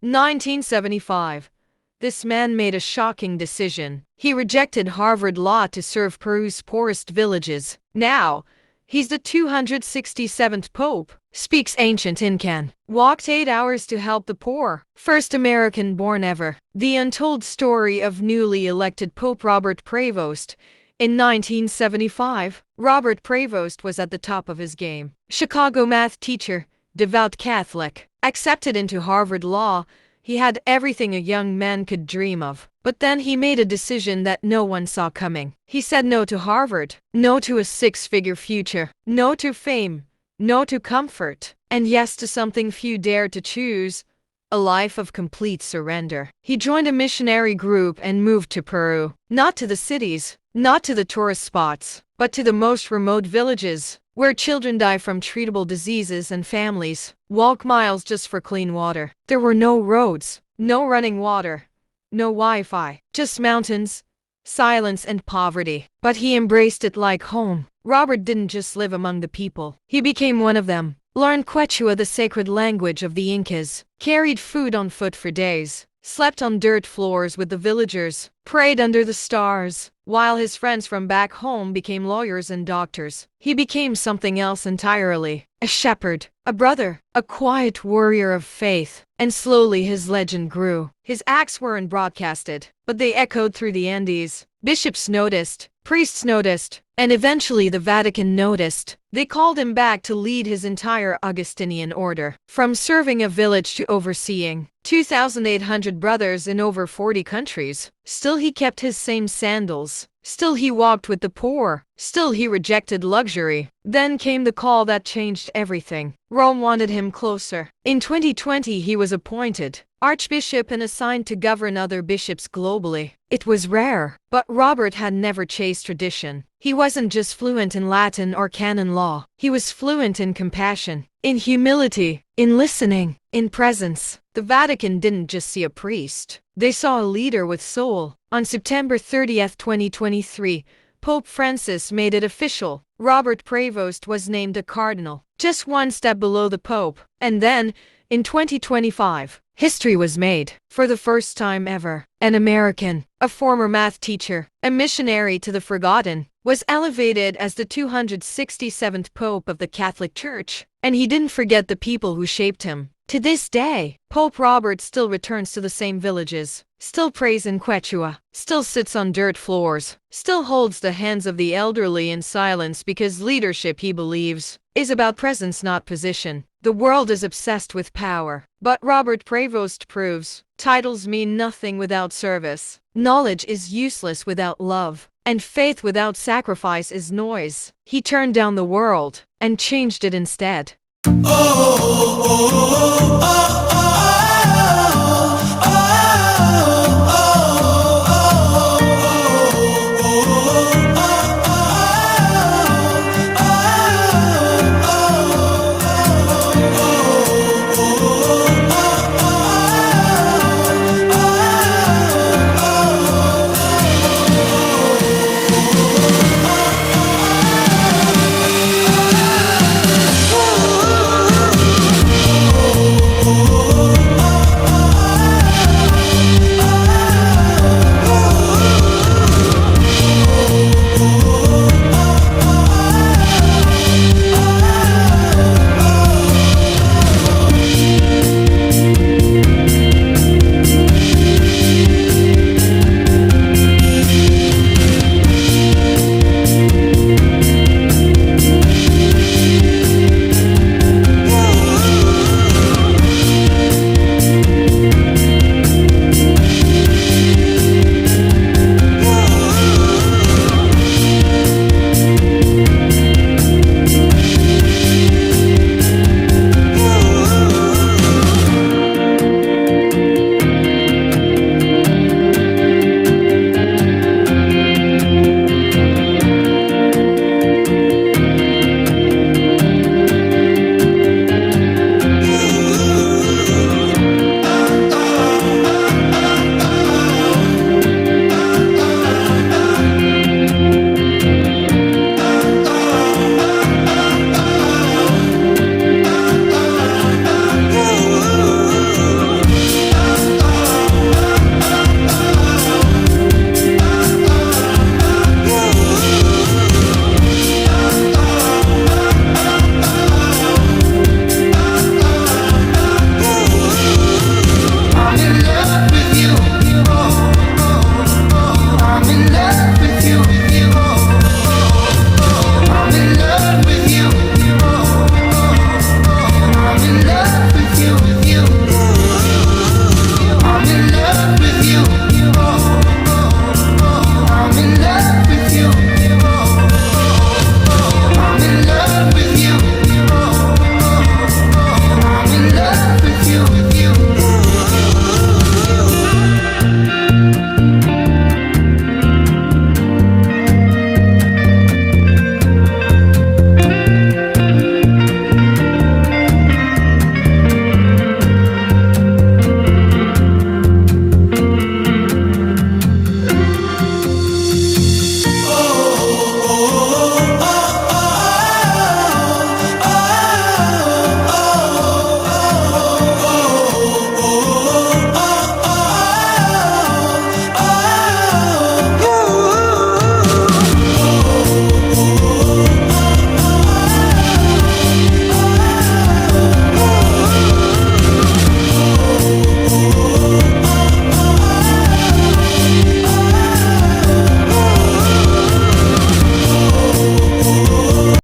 1975. This man made a shocking decision. He rejected Harvard Law to serve Peru's poorest villages. Now, he's the 267th Pope, speaks ancient Incan, walked 8 hours to help the poor, first American born ever. The untold story of newly elected Pope Robert Prevost. In 1975, Robert Prevost was at the top of his game. Chicago math teacher, devout Catholic, accepted into Harvard Law. He had everything a young man could dream of. But then he made a decision that no one saw coming. He said no to Harvard, no to a 6-figure future, no to fame, no to comfort, and yes to something few dared to choose, a life of complete surrender. He joined a missionary group and moved to Peru, not to the cities, not to the tourist spots, but to the most remote villages, where children die from treatable diseases and families walk miles just for clean water. There were no roads, no running water, no Wi-Fi, just mountains, silence and poverty. But he embraced it like home. Robert didn't just live among the people. He became one of them, learned Quechua, the sacred language of the Incas, carried food on foot for days, slept on dirt floors with the villagers, prayed under the stars, while his friends from back home became lawyers and doctors. He became something else entirely, a shepherd, a brother, a quiet warrior of faith. And slowly his legend grew. His acts weren't broadcasted, but they echoed through the Andes. Bishops noticed, priests noticed, and eventually the Vatican noticed. They called him back to lead his entire Augustinian order, from serving a village to overseeing 2,800 brothers in over 40 countries. Still he kept his same sandals. Still he walked with the poor. Still he rejected luxury. Then came the call that changed everything. Rome wanted him closer. In 2020 he was appointed archbishop and assigned to govern other bishops globally. It was rare, but Robert had never chased tradition. He wasn't just fluent in Latin or canon law. He was fluent in compassion, in humility, in listening, in presence. The Vatican didn't just see a priest. They saw a leader with soul. On September 30th, 2023, Pope Francis made it official. Robert Prevost was named a cardinal, just one step below the Pope. And then, in 2025, history was made. For the first time ever, an American, a former math teacher, a missionary to the forgotten, was elevated as the 267th Pope of the Catholic Church. And he didn't forget the people who shaped him. To this day, Pope Robert still returns to the same villages, still prays in Quechua, still sits on dirt floors, still holds the hands of the elderly in silence because leadership, he believes, is about presence, not position. The world is obsessed with power, but Robert Prevost proves titles mean nothing without service, knowledge is useless without love, and faith without sacrifice is noise. He turned down the world and changed it instead. Oh, oh, oh, oh, oh, oh.